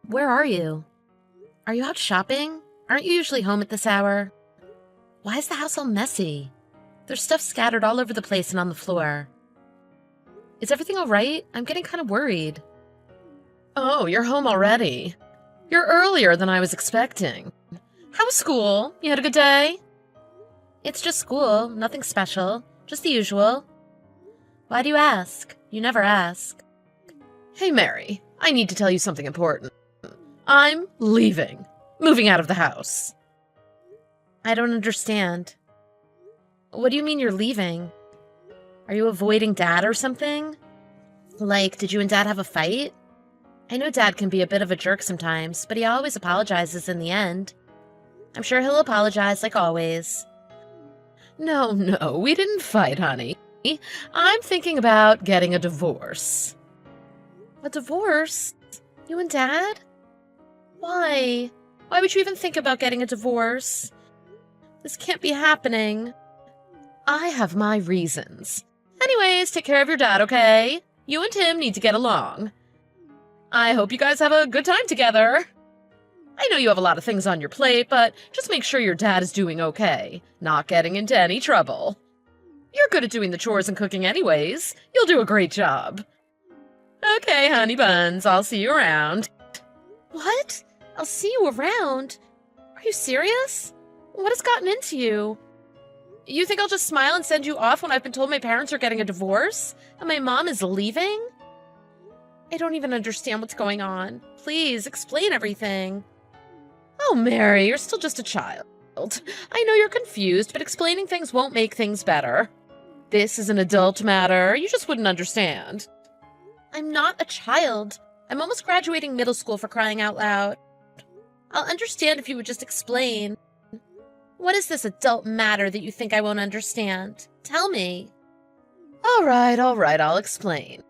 Where are you? Are you out shopping? Aren't you usually home at this hour? Why is the house all messy? There's stuff scattered all over the place and on the floor. Is everything all right? I'm getting kind of worried. Oh, you're home already. You're earlier than I was expecting. How was school? You had a good day? It's just school, nothing special, just the usual. Why do you ask? You never ask. Hey, Mary, I need to tell you something important. I'm leaving. Moving out of the house. I don't understand. What do you mean you're leaving? Are you avoiding Dad or something? Like, did you and Dad have a fight? I know Dad can be a bit of a jerk sometimes, but he always apologizes in the end. I'm sure he'll apologize like always. No, we didn't fight, honey. I'm thinking about getting a divorce. A divorce? You and Dad? Why? Why would you even think about getting a divorce? This can't be happening. I have my reasons. Anyways, take care of your dad, okay? You and him need to get along. I hope you guys have a good time together. I know you have a lot of things on your plate, but just make sure your dad is doing okay, not getting into any trouble. You're good at doing the chores and cooking anyways. You'll do a great job. Okay, honey buns, I'll see you around. What? I'll see you around? Are you serious? What has gotten into you? You think I'll just smile and send you off when I've been told my parents are getting a divorce and my mom is leaving? I don't even understand what's going on. Please, explain everything. Oh, Mary, you're still just a child. I know you're confused, but explaining things won't make things better. This is an adult matter. You just wouldn't understand. I'm not a child. I'm almost graduating middle school, for crying out loud. I'll understand if you would just explain. What is this adult matter that you think I won't understand? Tell me. All right, I'll explain.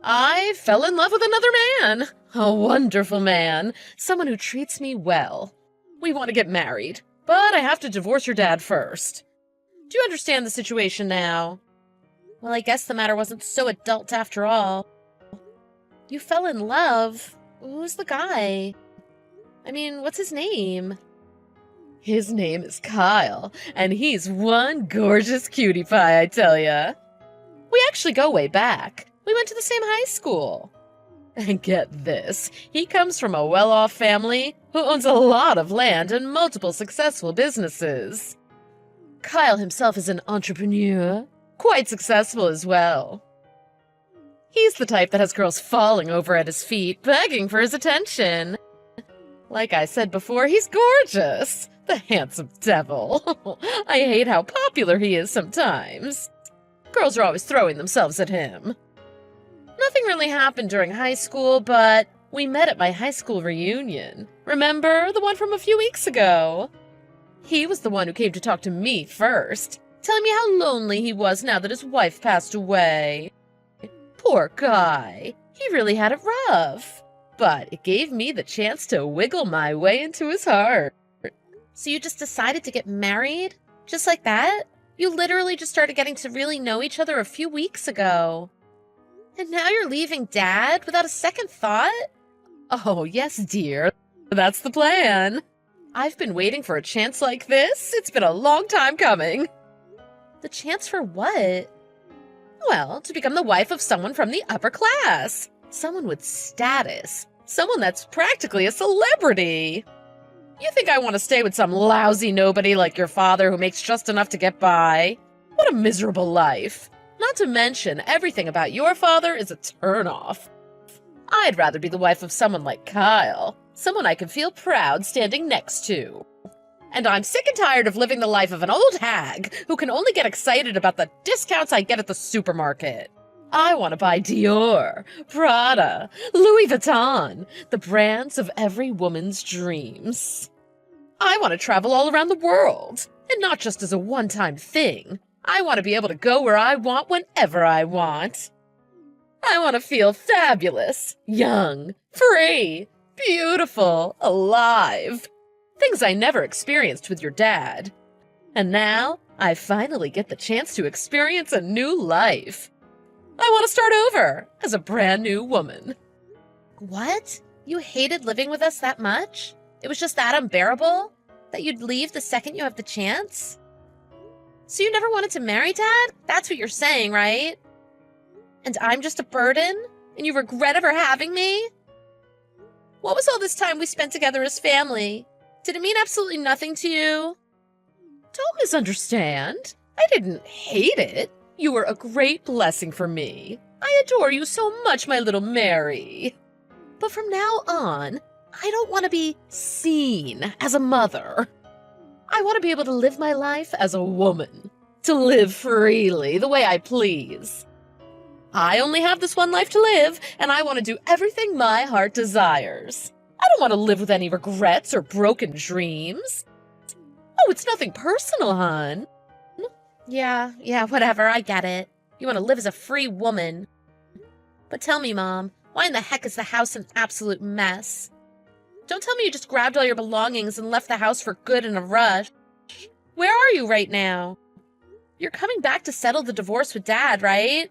I fell in love with another man. A wonderful man. Someone who treats me well. We want to get married, but I have to divorce your dad first. Do you understand the situation now? Well, I guess the matter wasn't so adult after all. You fell in love? Who's the guy? I mean, what's his name? His name is Kyle, and he's one gorgeous cutie pie, I tell ya. We actually go way back. We went to the same high school. And get this, he comes from a well-off family who owns a lot of land and multiple successful businesses. Kyle himself is an entrepreneur, quite successful as well. He's the type that has girls falling over at his feet, begging for his attention. Like I said before, he's gorgeous. The handsome devil. I hate how popular he is sometimes. Girls are always throwing themselves at him. Nothing really happened during high school, but we met at my high school reunion. Remember, the one from a few weeks ago? He was the one who came to talk to me first, telling me how lonely he was now that his wife passed away. Poor guy. He really had it rough. But it gave me the chance to wiggle my way into his heart. So you just decided to get married? Just like that? You literally just started getting to really know each other a few weeks ago. And now you're leaving Dad without a second thought? Oh, yes, dear. That's the plan. I've been waiting for a chance like this. It's been a long time coming. The chance for what? Well, to become the wife of someone from the upper class. Someone with status. Someone that's practically a celebrity. You think I want to stay with some lousy nobody like your father who makes just enough to get by? What a miserable life. Not to mention, everything about your father is a turn-off. I'd rather be the wife of someone like Kyle. Someone I can feel proud standing next to. And I'm sick and tired of living the life of an old hag who can only get excited about the discounts I get at the supermarket. I want to buy Dior, Prada, Louis Vuitton, the brands of every woman's dreams. I want to travel all around the world, and not just as a one-time thing. I want to be able to go where I want whenever I want. I want to feel fabulous, young, free, beautiful, alive. Things I never experienced with your dad. And now, I finally get the chance to experience a new life. I want to start over as a brand new woman. What? You hated living with us that much? It was just that unbearable? That you'd leave the second you have the chance? So you never wanted to marry Dad? That's what you're saying, right? And I'm just a burden? And you regret ever having me? What was all this time we spent together as family? Did it mean absolutely nothing to you? Don't misunderstand. I didn't hate it. You were a great blessing for me. I adore you so much, my little Mary. But from now on, I don't want to be seen as a mother. I want to be able to live my life as a woman. To live freely, the way I please. I only have this one life to live, and I want to do everything my heart desires. I don't want to live with any regrets or broken dreams. Oh, it's nothing personal, hon. Yeah, whatever, I get it. You want to live as a free woman. But tell me, Mom, why in the heck is the house an absolute mess? Don't tell me you just grabbed all your belongings and left the house for good in a rush. Where are you right now? You're coming back to settle the divorce with Dad, right?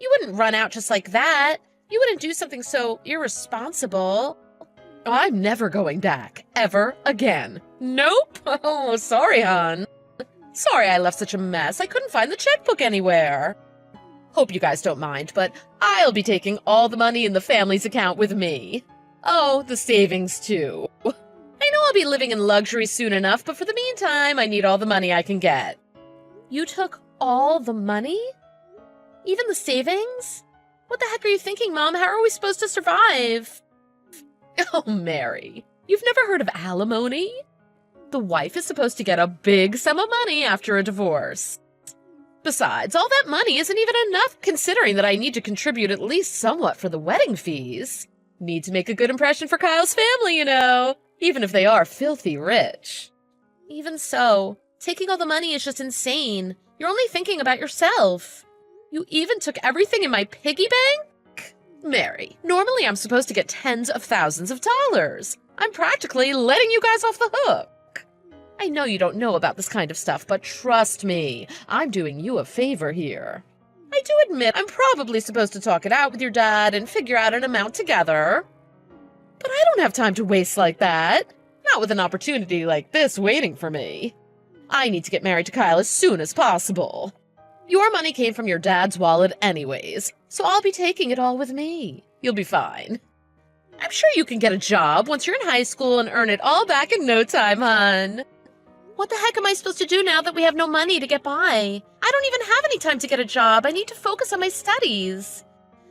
You wouldn't run out just like that. You wouldn't do something so irresponsible. I'm never going back, ever again. Nope. Oh, sorry, hon. Sorry I left such a mess. I couldn't find the checkbook anywhere. Hope you guys don't mind, but I'll be taking all the money in the family's account with me. Oh, the savings, too. I know I'll be living in luxury soon enough, but for the meantime, I need all the money I can get. You took all the money? Even the savings? What the heck are you thinking, Mom? How are we supposed to survive? Oh, Mary, you've never heard of alimony? The wife is supposed to get a big sum of money after a divorce. Besides, all that money isn't even enough, considering that I need to contribute at least somewhat for the wedding fees. Need to make a good impression for Kyle's family, you know, even if they are filthy rich. Even so, taking all the money is just insane. You're only thinking about yourself. You even took everything in my piggy bank? Mary, normally I'm supposed to get tens of thousands of dollars. I'm practically letting you guys off the hook. I know you don't know about this kind of stuff, but trust me, I'm doing you a favor here. I do admit I'm probably supposed to talk it out with your dad and figure out an amount together. But I don't have time to waste like that. Not with an opportunity like this waiting for me. I need to get married to Kyle as soon as possible. Your money came from your dad's wallet anyways, so I'll be taking it all with me. You'll be fine. I'm sure you can get a job once you're in high school and earn it all back in no time, hon. What the heck am I supposed to do now that we have no money to get by? I don't even have any time to get a job. I need to focus on my studies.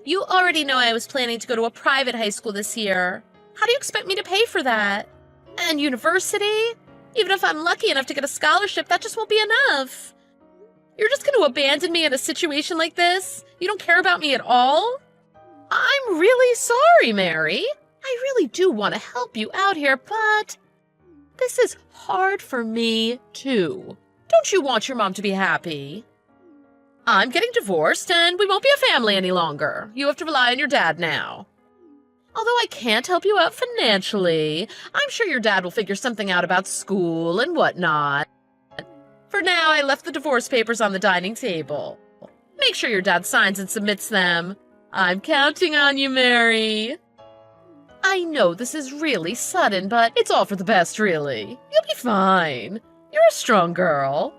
You already know I was planning to go to a private high school this year. How do you expect me to pay for that? And university? Even if I'm lucky enough to get a scholarship, that just won't be enough. You're just going to abandon me in a situation like this? You don't care about me at all? I'm really sorry, Mary. I really do want to help you out here, but this is hard for me, too. Don't you want your mom to be happy? I'm getting divorced, and we won't be a family any longer. You have to rely on your dad now. Although I can't help you out financially, I'm sure your dad will figure something out about school and whatnot. For now, I left the divorce papers on the dining table. Make sure your dad signs and submits them. I'm counting on you, Mary. I know this is really sudden, but it's all for the best, really. You'll be fine. You're a strong girl.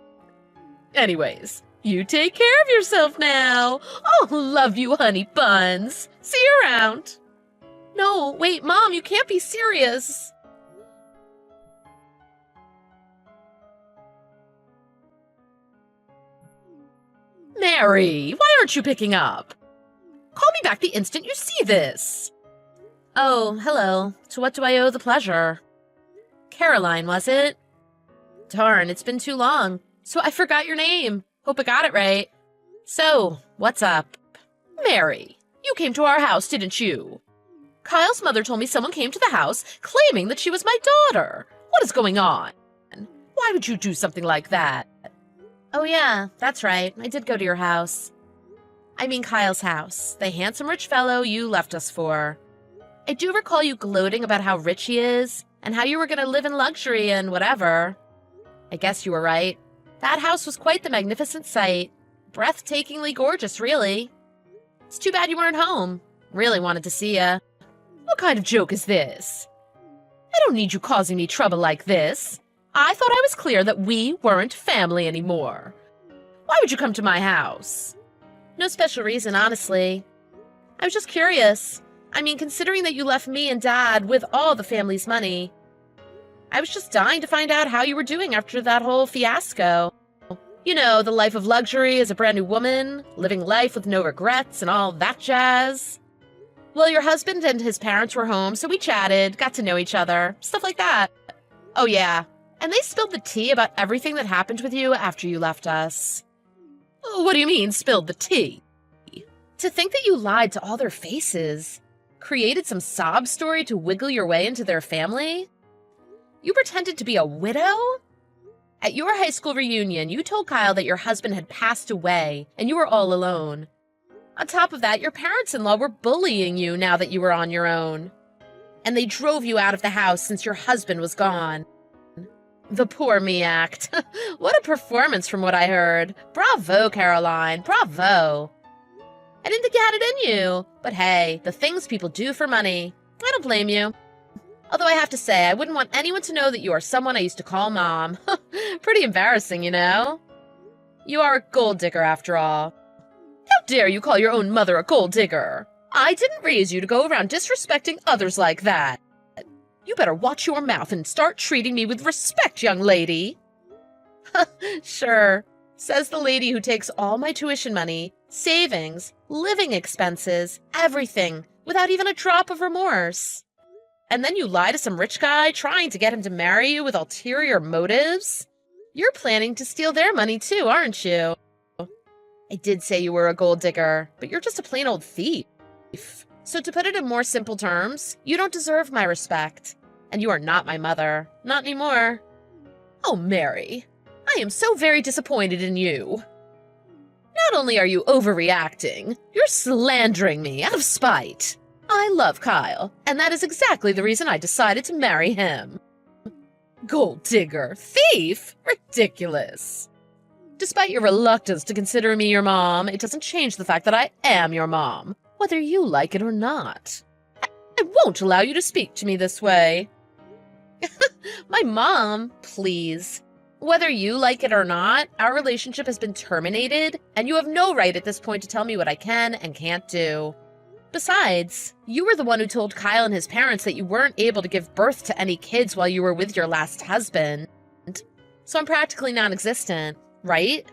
Anyways, you take care of yourself now. Oh, love you, honey buns. See you around. No, wait, Mom, you can't be serious. Mary, why aren't you picking up? Call me back the instant you see this. Oh, hello. To what do I owe the pleasure? Caroline, was it? Darn, it's been too long. So I forgot your name. Hope I got it right. So, what's up? Mary, you came to our house, didn't you? Kyle's mother told me someone came to the house claiming that she was my daughter. What is going on? Why would you do something like that? Oh yeah, that's right. I did go to your house. I mean Kyle's house, the handsome rich fellow you left us for. I do recall you gloating about how rich he is, and how you were going to live in luxury and whatever. I guess you were right. That house was quite the magnificent sight. Breathtakingly gorgeous, really. It's too bad you weren't home. Really wanted to see ya. What kind of joke is this? I don't need you causing me trouble like this. I thought I was clear that we weren't family anymore. Why would you come to my house? No special reason, honestly. I was just curious. I mean, considering that you left me and Dad with all the family's money, I was just dying to find out how you were doing after that whole fiasco. You know, the life of luxury as a brand new woman, living life with no regrets and all that jazz. Well, your husband and his parents were home, so we chatted, got to know each other, stuff like that. Oh yeah, and they spilled the tea about everything that happened with you after you left us. What do you mean, spilled the tea? To think that you lied to all their faces, created some sob story to wiggle your way into their family? You pretended to be a widow? At your high school reunion, you told Kyle that your husband had passed away and you were all alone. On top of that, your parents-in-law were bullying you now that you were on your own. And they drove you out of the house since your husband was gone. The poor me act. What a performance from what I heard. Bravo, Caroline, bravo. I didn't think you had it in you, but hey, the things people do for money. I don't blame you. Although I have to say, I wouldn't want anyone to know that you are someone I used to call Mom. Pretty embarrassing, you know? You are a gold digger after all. How dare you call your own mother a gold digger? I didn't raise you to go around disrespecting others like that. You better watch your mouth and start treating me with respect, young lady. Sure, says the lady who takes all my tuition money, savings, living expenses, everything, without even a drop of remorse. And then you lie to some rich guy trying to get him to marry you with ulterior motives? You're planning to steal their money too, aren't you? I did say you were a gold digger, but you're just a plain old thief. So to put it in more simple terms, you don't deserve my respect. And you are not my mother. Not anymore. Oh, Mary, I am so very disappointed in you. Not only are you overreacting, You're slandering me out of spite. I love Kyle, and that is exactly the reason I decided to marry him. Gold digger, thief, ridiculous. Despite your reluctance to consider me your mom, it doesn't change the fact that I am your mom, whether you like it or not. I won't allow you to speak to me this way. my mom, please. Whether you like it or not, our relationship has been terminated, and you have no right at this point to tell me what I can and can't do. Besides, you were the one who told Kyle and his parents that you weren't able to give birth to any kids while you were with your last husband. So I'm practically non-existent, right?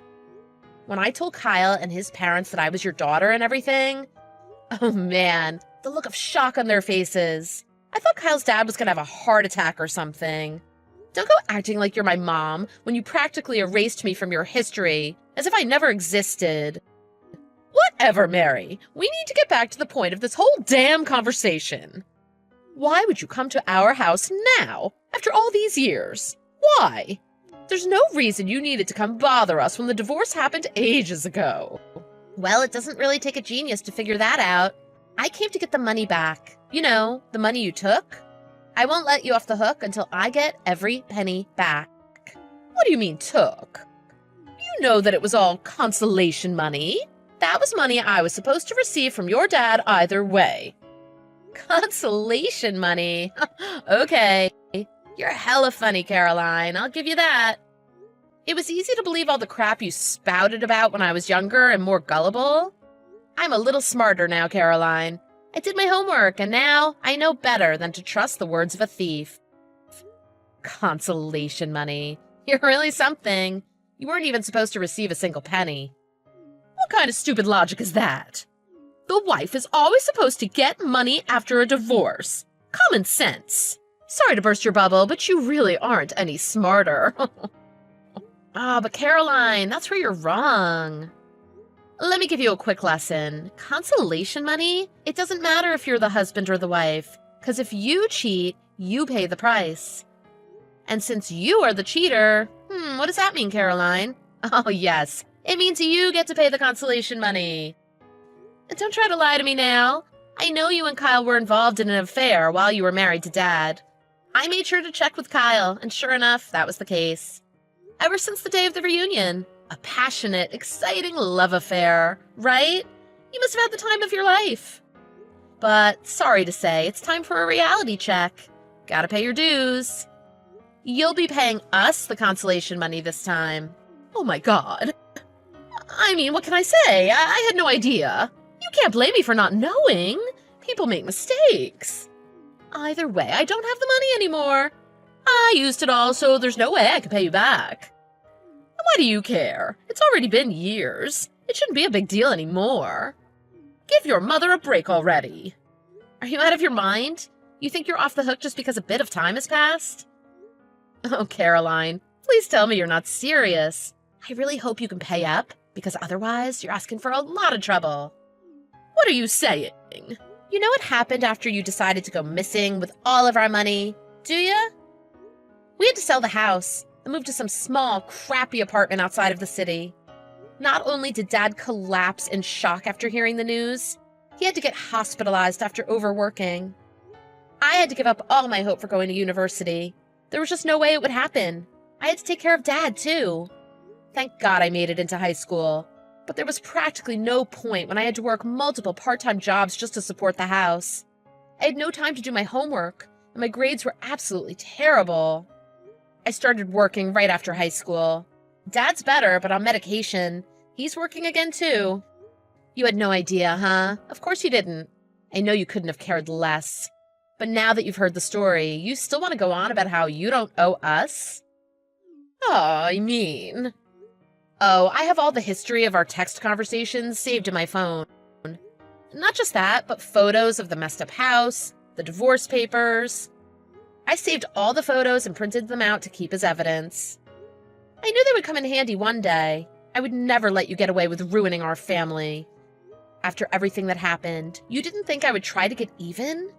When I told Kyle and his parents that I was your daughter and everything, oh man, the look of shock on their faces. I thought Kyle's dad was gonna have a heart attack or something. Don't go acting like you're my mom when you practically erased me from your history, as if I never existed. Whatever, Mary. We need to get back to the point of this whole damn conversation. Why would you come to our house now, after all these years? Why? There's no reason you needed to come bother us when the divorce happened ages ago. Well, it doesn't really take a genius to figure that out. I came to get the money back. You know, the money you took. I won't let you off the hook until I get every penny back. What do you mean, took? You know that it was all consolation money. That was money I was supposed to receive from your dad either way. Consolation money? Okay. You're hella funny, Caroline. I'll give you that. It was easy to believe all the crap you spouted about when I was younger and more gullible. I'm a little smarter now, Caroline. I did my homework, and now I know better than to trust the words of a thief. Consolation money. You're really something. You weren't even supposed to receive a single penny. What kind of stupid logic is that? The wife is always supposed to get money after a divorce. Common sense. Sorry to burst your bubble, but you really aren't any smarter. But Caroline, that's where you're wrong. Let me give you a quick lesson. Consolation money? It doesn't matter if you're the husband or the wife, because if you cheat, you pay the price. And since you are the cheater, what does that mean, Caroline? Oh, yes. It means you get to pay the consolation money. And don't try to lie to me now. I know you and Kyle were involved in an affair while you were married to Dad. I made sure to check with Kyle, and sure enough, that was the case. Ever since the day of the reunion. A passionate, exciting love affair, right? You must have had the time of your life. But sorry to say, it's time for a reality check. Gotta pay your dues. You'll be paying us the consolation money this time. Oh my god. I mean, what can I say? I had no idea. You can't blame me for not knowing. People make mistakes. Either way, I don't have the money anymore. I used it all, so there's no way I can pay you back. And why do you care? It's already been years. It shouldn't be a big deal anymore. Give your mother a break already. Are you out of your mind? You think you're off the hook just because a bit of time has passed? Oh, Caroline, please tell me you're not serious. I really hope you can pay up, because otherwise you're asking for a lot of trouble. What are you saying? You know what happened after you decided to go missing with all of our money, do ya? We had to sell the house and move to some small, crappy apartment outside of the city. Not only did Dad collapse in shock after hearing the news, he had to get hospitalized after overworking. I had to give up all my hope for going to university. There was just no way it would happen. I had to take care of Dad, too. Thank God I made it into high school. But there was practically no point when I had to work multiple part-time jobs just to support the house. I had no time to do my homework, and my grades were absolutely terrible. I started working right after high school. Dad's better, but on medication. He's working again, too. You had no idea, huh? Of course you didn't. I know you couldn't have cared less. But now that you've heard the story, you still want to go on about how you don't owe us? Oh, I mean... Oh, I have all the history of our text conversations saved in my phone. Not just that, but photos of the messed up house, the divorce papers. I saved all the photos and printed them out to keep as evidence. I knew they would come in handy one day. I would never let you get away with ruining our family. After everything that happened, you didn't think I would try to get even?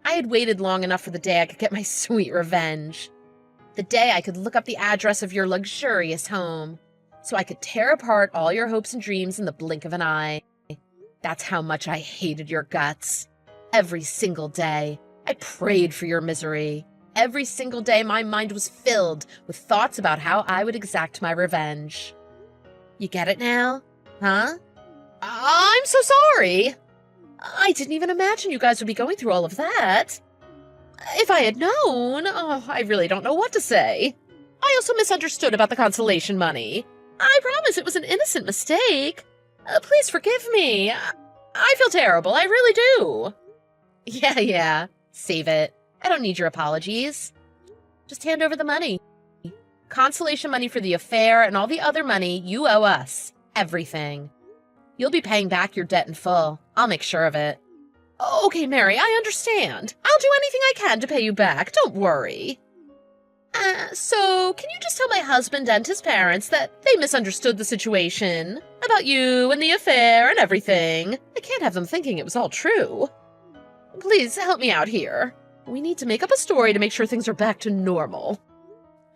I had waited long enough for the day I could get my sweet revenge. The day I could look up the address of your luxurious home, so I could tear apart all your hopes and dreams in the blink of an eye. That's how much I hated your guts. Every single day, I prayed for your misery. Every single day, my mind was filled with thoughts about how I would exact my revenge. You get it now? Huh? I'm so sorry. I didn't even imagine you guys would be going through all of that. If I had known, I really don't know what to say. I also misunderstood about the consolation money. I promise it was an innocent mistake. Please forgive me. I feel terrible, I really do. Yeah. Save it. I don't need your apologies. Just hand over the money. Consolation money for the affair and all the other money you owe us. Everything. You'll be paying back your debt in full. I'll make sure of it. Okay, Mary, I understand. I'll do anything I can to pay you back. Don't worry. So, can you just tell my husband and his parents that they misunderstood the situation about you and the affair and everything? I can't have them thinking it was all true. Please help me out here. We need to make up a story to make sure things are back to normal.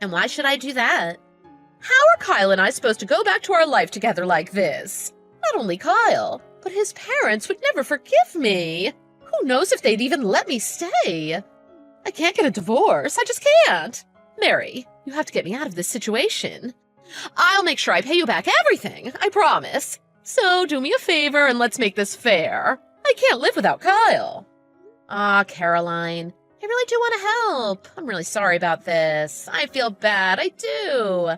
And why should I do that? How are Kyle and I supposed to go back to our life together like this? Not only Kyle, but his parents would never forgive me. Who knows if they'd even let me stay? I can't get a divorce. I just can't. Mary, you have to get me out of this situation. I'll make sure I pay you back everything, I promise. So do me a favor and let's make this fair. I can't live without Kyle. Caroline, I really do want to help. I'm really sorry about this. I feel bad, I do.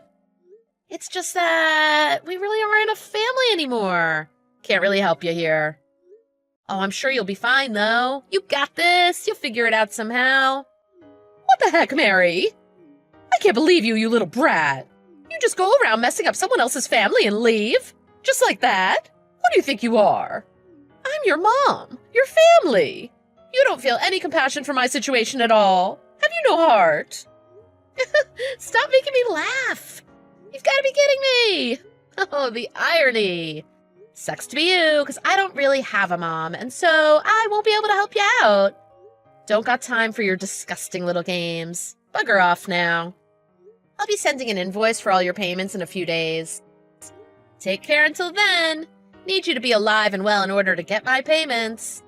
It's just that we really aren't a family anymore. Can't really help you here. Oh, I'm sure you'll be fine, though. You got this. You'll figure it out somehow. What the heck, Mary? I can't believe you, you little brat. You just go around messing up someone else's family and leave? Just like that? What do you think you are? I'm your mom, your family. You don't feel any compassion for my situation at all. Have you no heart? Stop making me laugh. You've got to be kidding me. Oh, the irony. Sucks to be you, because I don't really have a mom, and so I won't be able to help you out. Don't got time for your disgusting little games. Bugger off now. I'll be sending an invoice for all your payments in a few days. Take care until then. Need you to be alive and well in order to get my payments.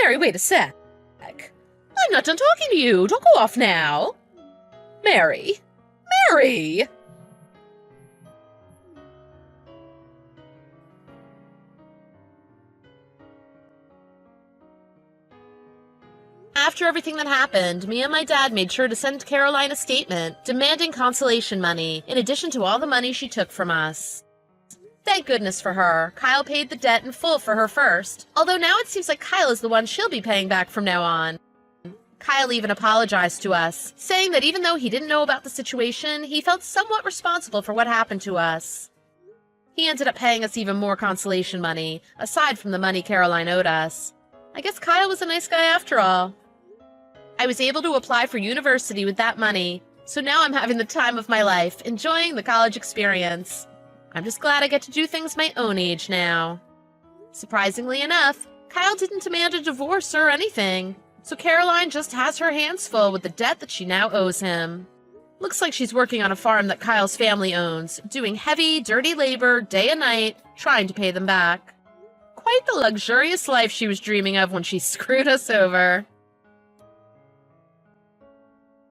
Mary, wait a sec. I'm not done talking to you. Don't go off now. Mary. Mary! After everything that happened, me and my dad made sure to send Caroline a statement demanding consolation money, in addition to all the money she took from us. Thank goodness for her. Kyle paid the debt in full for her first, although now it seems like Kyle is the one she'll be paying back from now on. Kyle even apologized to us, saying that even though he didn't know about the situation, he felt somewhat responsible for what happened to us. He ended up paying us even more consolation money, aside from the money Caroline owed us. I guess Kyle was a nice guy after all. I was able to apply for university with that money, so now I'm having the time of my life, enjoying the college experience. I'm just glad I get to do things my own age now. Surprisingly enough, Kyle didn't demand a divorce or anything, so Caroline just has her hands full with the debt that she now owes him. Looks like she's working on a farm that Kyle's family owns, doing heavy, dirty labor day and night, trying to pay them back. Quite the luxurious life she was dreaming of when she screwed us over.